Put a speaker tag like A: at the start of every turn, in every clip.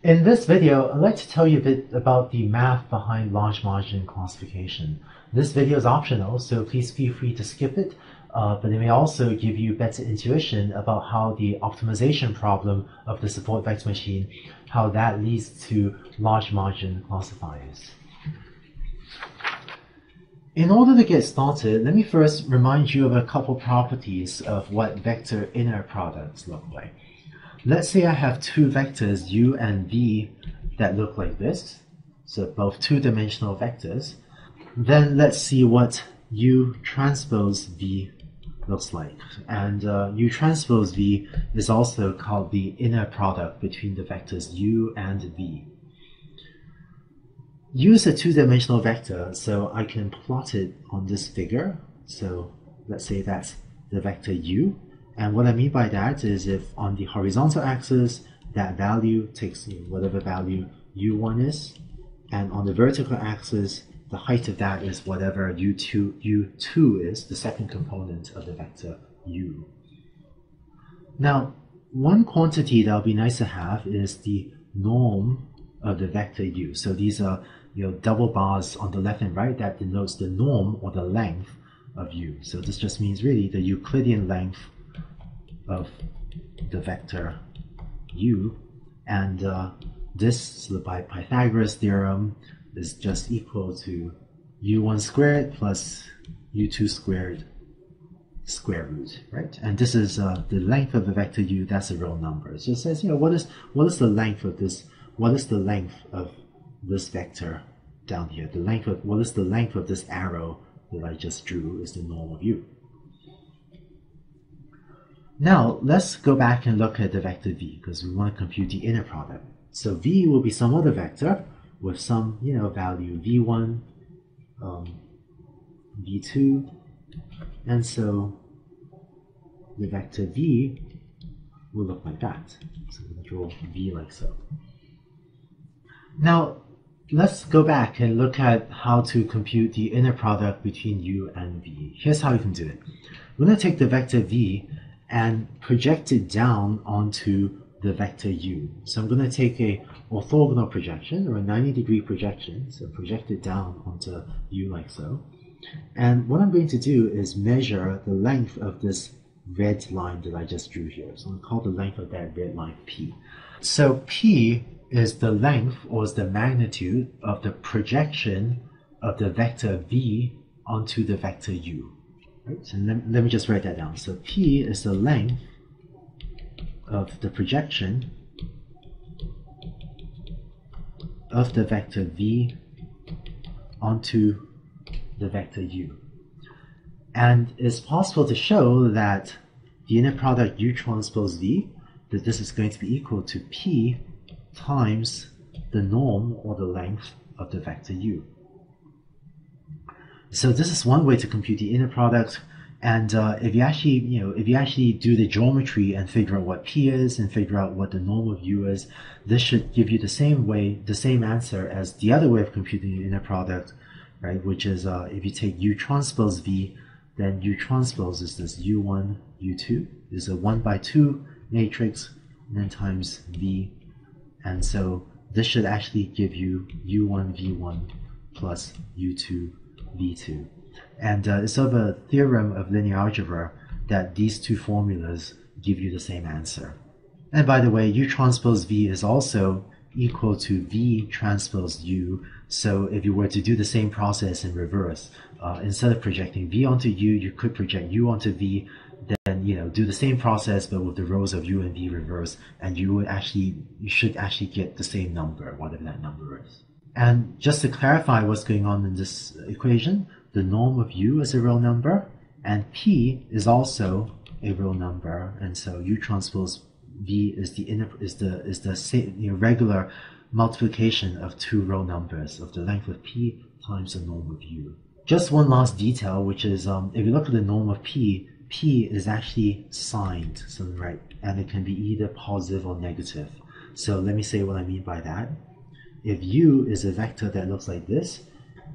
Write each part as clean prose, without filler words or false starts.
A: In this video, I'd like to tell you a bit about the math behind large margin classification. This video is optional, so please feel free to skip it, but it may also give you better intuition about how the optimization problem of the support vector machine, how that leads to large margin classifiers. In order to get started, let me first remind you of a couple properties of what vector inner products look like. Let's say I have two vectors u and v that look like this, so both two-dimensional vectors. Then let's see what u transpose v looks like. And u transpose v is also called the inner product between the vectors u and v. U is a two-dimensional vector, so I can plot it on this figure. So let's say that's the vector u. And what I mean by that is if on the horizontal axis, that value takes whatever value u1 is, and on the vertical axis, the height of that is whatever u2 is, the second component of the vector u. Now, one quantity that would be nice to have is the norm of the vector u. So these are double bars on the left and right that denotes the norm or the length of u. So this just means really the Euclidean length of the vector u, and this, by Pythagoras theorem, is just equal to u1 squared plus u2 squared square root, right? And this is the length of the vector u. That's a real number. So it says, what is the length of this? What is the length of this vector down here? What is the length of this arrow that I just drew is the norm of u. Now let's go back and look at the vector v, because we want to compute the inner product. So v will be some other vector with some value v1, v2, and so the vector v will look like that. So we'll draw v like so. Now let's go back and look at how to compute the inner product between u and v. Here's how you can do it. We're going to take the vector v and project it down onto the vector u. So I'm going to take a orthogonal projection, or a 90-degree projection, so project it down onto u like so. And what I'm going to do is measure the length of this red line that I just drew here. So I'm going to call the length of that red line p. So p is the length, or is the magnitude, of the projection of the vector v onto the vector u. Right? So let me just write that down. So p is the length of the projection of the vector v onto the vector u. And it's possible to show that the inner product u transpose v, that this is going to be equal to p times the norm, or the length, of the vector u. So this is one way to compute the inner product. And if you actually do the geometry and figure out what p is and figure out what the norm of u is, this should give you the same answer as the other way of computing the inner product, right? Which is if you take u transpose v, then u transpose is this u1, u2 is a 1/2 matrix, and then times v, and so this should actually give you u1 v1 plus u2 v2. And it's sort of a theorem of linear algebra that these two formulas give you the same answer. And by the way, u transpose v is also equal to v transpose u. So if you were to do the same process in reverse, instead of projecting v onto u, you could project u onto v, then do the same process but with the rows of u and v reversed, and you should actually get the same number, whatever that number is. And just to clarify what's going on in this equation, the norm of u is a real number, and p is also a real number, and so u transpose v is the regular multiplication of two real numbers of the length of p times the norm of u. Just one last detail, which is if you look at the norm of p, p is actually signed, so right, and it can be either positive or negative. So let me say what I mean by that. If u is a vector that looks like this,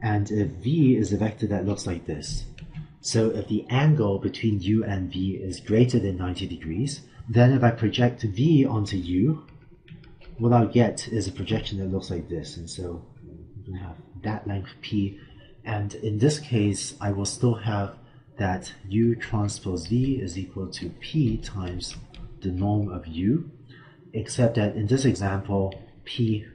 A: and if v is a vector that looks like this, so if the angle between u and v is greater than 90 degrees, then if I project v onto u, what I'll get is a projection that looks like this. And so I'm going to have that length P, and in this case I will still have that U transpose V is equal to P times the norm of U, except that in this example P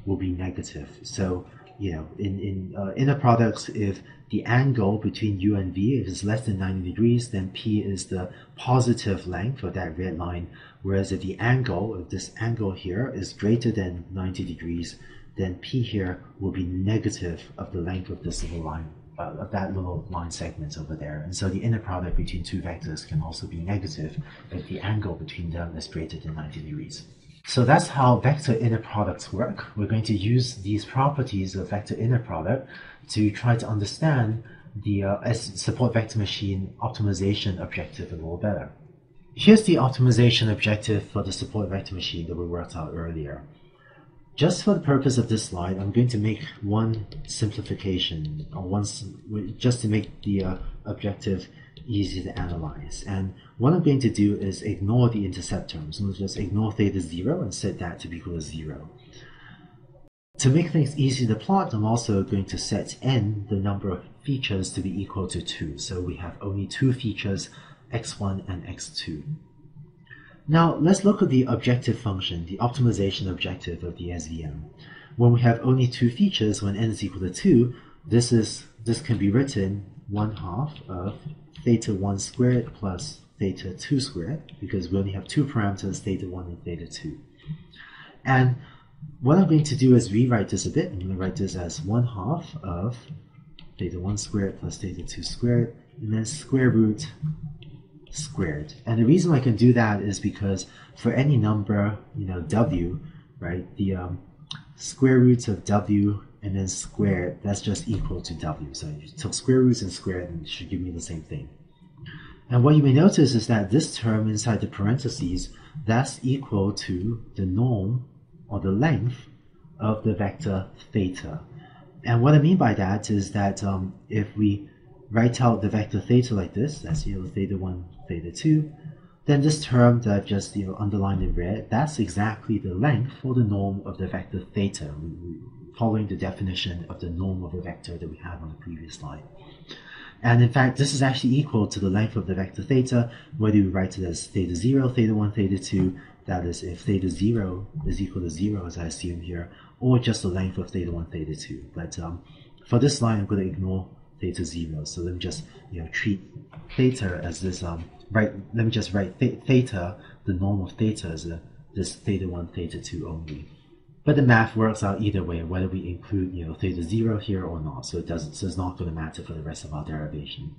A: will be negative. So in inner products, if the angle between U and V if it's less than 90 degrees, then P is the positive length of that red line, whereas if this angle here is greater than 90 degrees, then P here will be negative of the length of this little line, of that little line segment over there. And so the inner product between two vectors can also be negative if the angle between them is greater than 90 degrees. So that's how vector inner products work. We're going to use these properties of vector inner product to try to understand the support vector machine optimization objective a little better. Here's the optimization objective for the support vector machine that we worked out earlier. Just for the purpose of this slide, I'm going to make one simplification, just to make the objective easy to analyze. And what I'm going to do is ignore the intercept terms. I'm going to just ignore theta 0 and set that to be equal to 0. To make things easy to plot, I'm also going to set n, the number of features, to be equal to 2. So we have only two features, x1 and x2. Now let's look at the objective function, the optimization objective of the SVM. When we have only two features, when n is equal to 2, this can be written 1/2 of theta 1 squared plus theta 2 squared, because we only have two parameters, theta 1 and theta 2. And what I'm going to do is rewrite this a bit. I'm going to write this as 1/2 of theta 1 squared plus theta 2 squared, and then square root squared. And the reason I can do that is because for any number, w, right, the square roots of w and then squared, that's just equal to w. So square roots and squared should give me the same thing. And what you may notice is that this term inside the parentheses, that's equal to the norm or the length of the vector theta. And what I mean by that is that if we write out the vector theta like this, that's theta 1, theta 2, then this term that I've just underlined in red, that's exactly the length or the norm of the vector theta, following the definition of the norm of a vector that we had on the previous slide. And in fact, this is actually equal to the length of the vector theta, whether we write it as theta 0, theta 1, theta 2, that is if theta 0 is equal to 0, as I assume here, or just the length of theta 1, theta 2. But for this line, I'm going to ignore theta 0. So let me just treat theta as this, let me just write theta, the norm of theta, as this theta 1, theta 2 only. But the math works out either way, whether we include theta 0 here or not. So it's not going to matter for the rest of our derivation.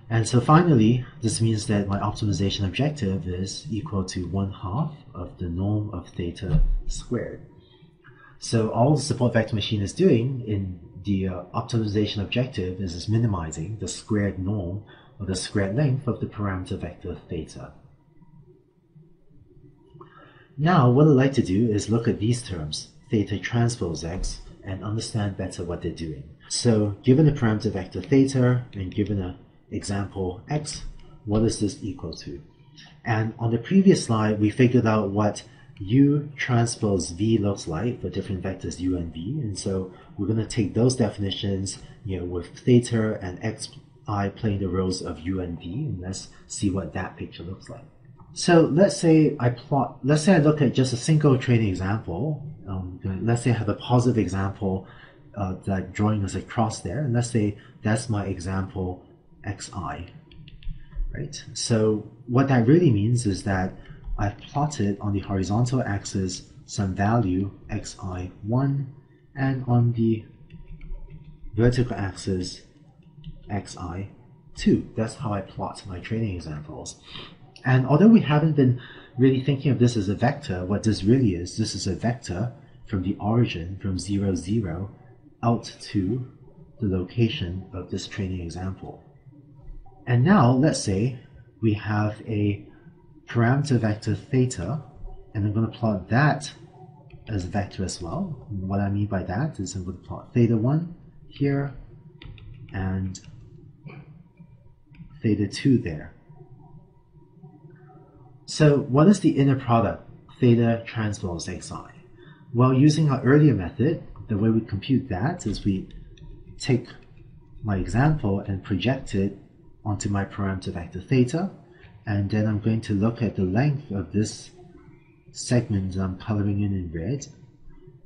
A: And so finally, this means that my optimization objective is equal to 1/2 of the norm of theta squared. So all the support vector machine is doing in the optimization objective is minimizing the squared norm or the squared length of the parameter vector theta. Now what I'd like to do is look at these terms, theta transpose x, and understand better what they're doing. So given a parameter vector theta and given an example x, what is this equal to? And on the previous slide, we figured out what U transpose V looks like for different vectors U and V. And so we're going to take those definitions, with theta and xi playing the roles of U and V, and let's see what that picture looks like. So let's say I look at just a single training example. Let's say I have a positive example that drawing us across there, and let's say that's my example xi, right? So what that really means is that I've plotted on the horizontal axis some value xi1, and on the vertical axis xi2. That's how I plot my training examples. And although we haven't been really thinking of this as a vector, what this really is, this is a vector from the origin, from 0, 0, out to the location of this training example. And now, let's say we have a parameter vector theta, and I'm going to plot that as a vector as well. And what I mean by that is I'm going to plot theta 1 here, and theta 2 there. So what is the inner product theta transpose xi. Well, using our earlier method, the way we compute that is we take my example and project it onto my parameter vector theta, and then I'm going to look at the length of this segment I'm coloring in red,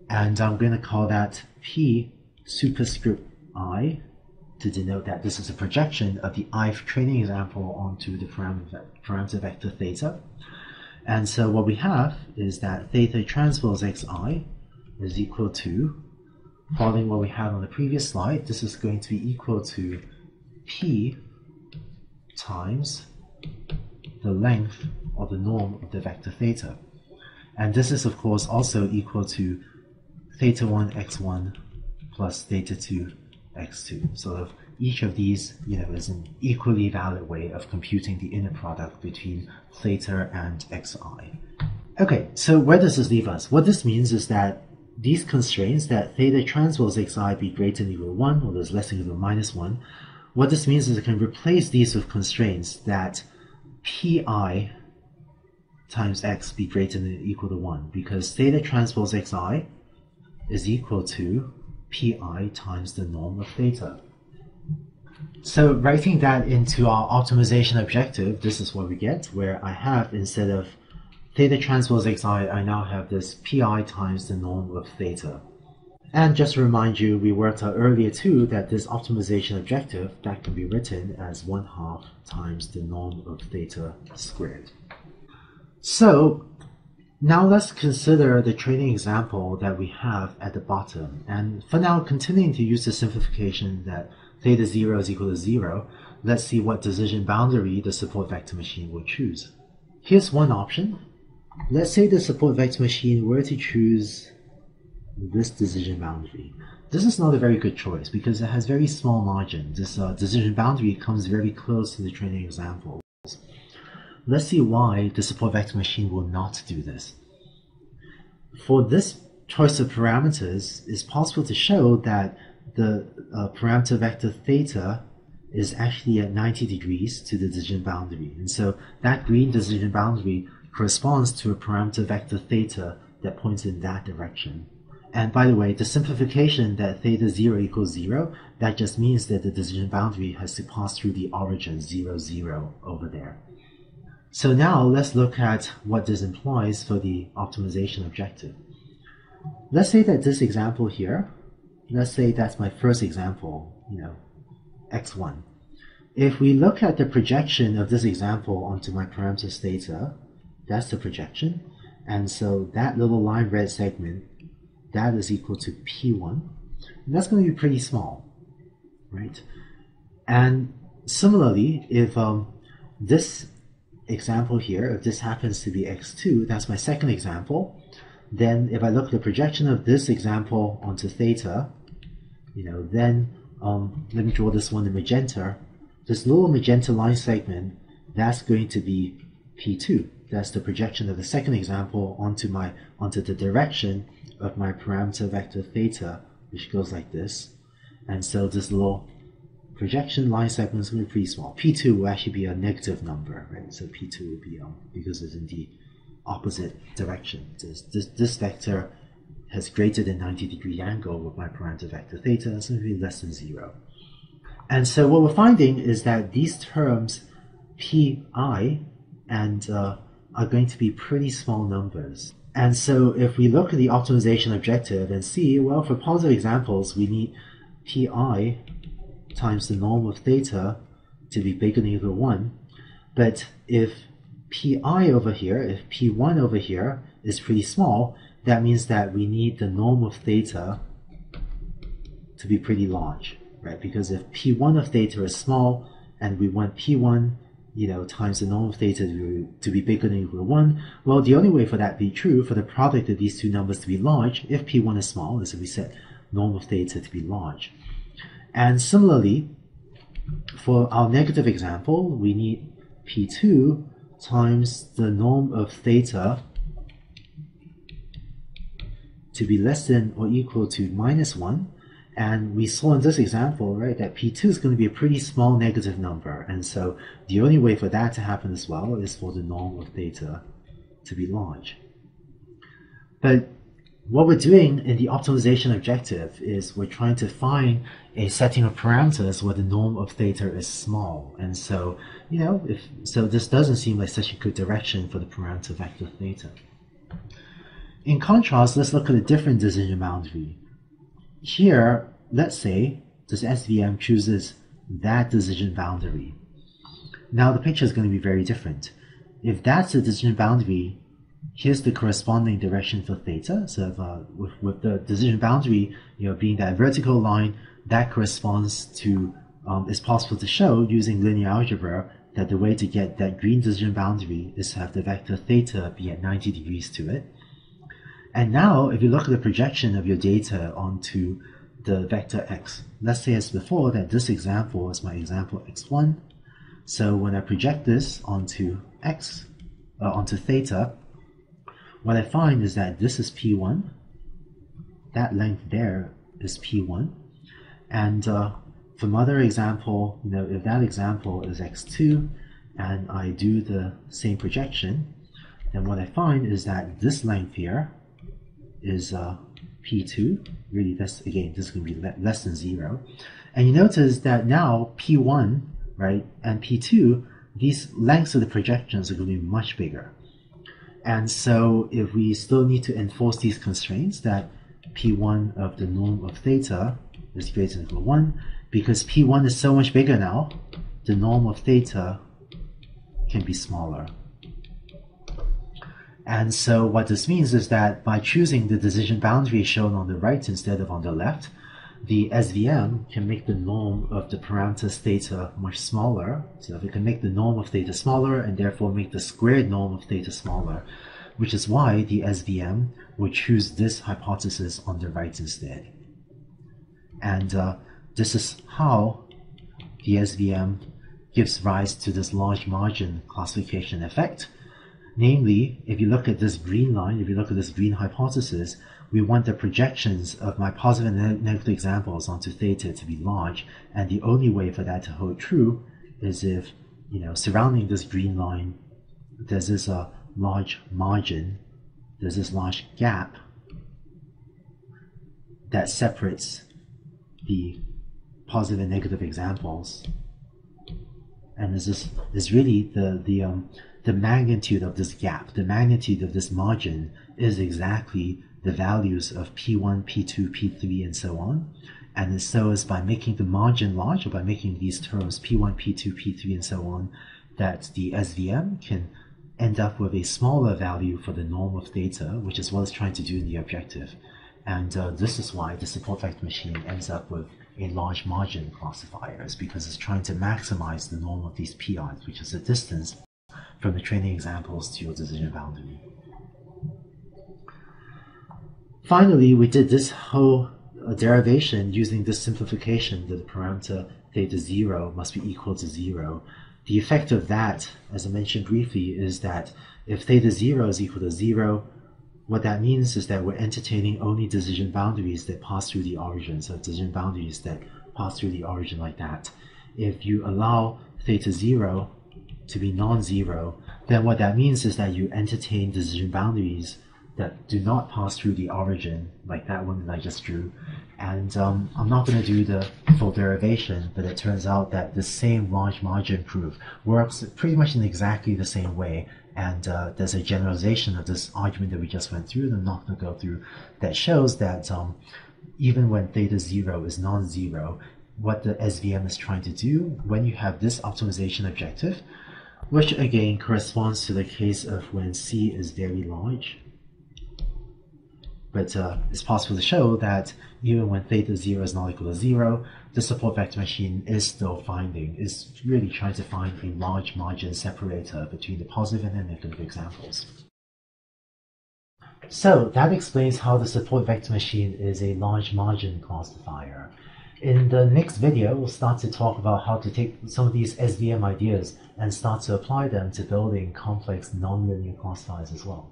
A: and I'm going to call that P superscript I to denote that this is a projection of the ith training example onto the parameter vector theta. And so what we have is that theta transpose xi is equal to, following what we had on the previous slide, this is going to be equal to P times the length or the norm of the vector theta. And this is of course also equal to theta 1 x1 plus theta 2 x2. So each of these, is an equally valid way of computing the inner product between theta and xi. Okay, so where does this leave us? What this means is that these constraints, that theta transpose xi be greater than or equal to 1, or there's less than or equal to minus 1, what this means is I can replace these with constraints that pi times x be greater than or equal to 1, because theta transpose xi is equal to pi times the norm of theta. So writing that into our optimization objective, this is what we get, where I have, instead of theta transpose xi, I now have this pi times the norm of theta. And just to remind you, we worked out earlier too that this optimization objective, that can be written as 1/2 times the norm of theta squared. So now let's consider the training example that we have at the bottom. And for now, continuing to use the simplification that theta 0 is equal to 0, let's see what decision boundary the support vector machine will choose. Here's one option. Let's say the support vector machine were to choose this decision boundary. This is not a very good choice because it has very small margin. This decision boundary comes very close to the training example. Let's see why the support vector machine will not do this. For this choice of parameters, it's possible to show that the parameter vector theta is actually at 90 degrees to the decision boundary. And so that green decision boundary corresponds to a parameter vector theta that points in that direction. And by the way, the simplification that theta 0 equals 0, that just means that the decision boundary has to pass through the origin 0, 0 over there. So now let's look at what this implies for the optimization objective. Let's say that this example here, let's say that's my first example, x1. If we look at the projection of this example onto my parameters theta, that's the projection. And so that little line red segment, that is equal to P1. And that's going to be pretty small, right? And similarly, if this example here, if this happens to be x2, that's my second example, then if I look at the projection of this example onto theta, then let me draw this one in magenta. This little magenta line segment, that's going to be P2. That's the projection of the second example onto the direction of my parameter vector theta, which goes like this. And so this little projection line segment is going to be pretty small. P2 will actually be a negative number, right? So P2 will be because it's in the opposite direction. This vector has greater than 90-degree angle with my parameter vector theta, it's going to be less than 0. And so what we're finding is that these terms pi and are going to be pretty small numbers. And so if we look at the optimization objective and see, well, for positive examples, we need pi times the norm of theta to be bigger than or equal to 1. But if pi over here, if p1 over here is pretty small, that means that we need the norm of theta to be pretty large, right? Because if p1 of theta is small and we want p1 times the norm of theta to be bigger than or equal to 1, well, the only way for that to be true, for the product of these two numbers to be large, if p1 is small, is if we set norm of theta to be large. And similarly, for our negative example, we need p2 times the norm of theta to be less than or equal to minus 1. And we saw in this example, right, that P2 is going to be a pretty small negative number. And so the only way for that to happen as well is for the norm of theta to be large. But what we're doing in the optimization objective is we're trying to find a setting of parameters where the norm of theta is small. And so, so this doesn't seem like such a good direction for the parameter vector theta. In contrast, let's look at a different decision boundary. Here, let's say this SVM chooses that decision boundary. Now the picture is going to be very different. If that's the decision boundary, here's the corresponding direction for theta. So with the decision boundary, being that vertical line, that corresponds to, it's possible to show using linear algebra that the way to get that green decision boundary is to have the vector theta be at 90 degrees to it. And now, if you look at the projection of your data onto the vector x, let's say as before that this example is my example x1. So when I project this onto x, onto theta, what I find is that this is P1, that length there is P1, and from other example, if that example is x2, and I do the same projection, then what I find is that this length here is P2, really this is going to be less than 0, and you notice that now P1, right, and P2, these lengths of the projections are going to be much bigger. And so if we still need to enforce these constraints that P1 of the norm of theta is greater than equal to 1, because P1 is so much bigger now, the norm of theta can be smaller. And so what this means is that by choosing the decision boundary shown on the right instead of on the left, the SVM can make the norm of the parameters theta much smaller. So if it can make the norm of theta smaller and therefore make the squared norm of theta smaller, which is why the SVM would choose this hypothesis on the right instead. And this is how the SVM gives rise to this large margin classification effect. Namely, if you look at this green line, if you look at this green hypothesis, we want the projections of my positive and negative examples onto theta to be large, and the only way for that to hold true is if, surrounding this green line, there's this large margin, there's this large gap that separates the positive and negative examples, and is really the magnitude of this gap, the magnitude of this margin is exactly the values of P1, P2, P3, and so on. And so is by making the margin large, or by making these terms P1, P2, P3, and so on, that the SVM can end up with a smaller value for the norm of theta, which is what it's trying to do in the objective. And this is why the support vector machine ends up with a large margin classifier, is because it's trying to maximize the norm of these PIs, which is the distance from the training examples to your decision boundary. Finally, we did this whole derivation using this simplification that the parameter theta 0 must be equal to 0. The effect of that, as I mentioned briefly, is that if theta 0 is equal to 0, what that means is that we're entertaining only decision boundaries that pass through the origin, so decision boundaries that pass through the origin like that. If you allow theta 0 to be non-zero, then what that means is that you entertain decision boundaries that do not pass through the origin, like that one that I just drew. And I'm not going to do the full derivation, but it turns out that the same large margin proof works pretty much in exactly the same way. And there's a generalization of this argument that we just went through, that I'm not going to go through, that shows that even when theta 0 is non-zero, what the SVM is trying to do when you have this optimization objective, which again corresponds to the case of when C is very large. But it's possible to show that even when theta 0 is not equal to 0, the support vector machine is really trying to find a large margin separator between the positive and the negative examples. So that explains how the support vector machine is a large margin classifier. In the next video, we'll start to talk about how to take some of these SVM ideas and start to apply them to building complex nonlinear classifiers as well.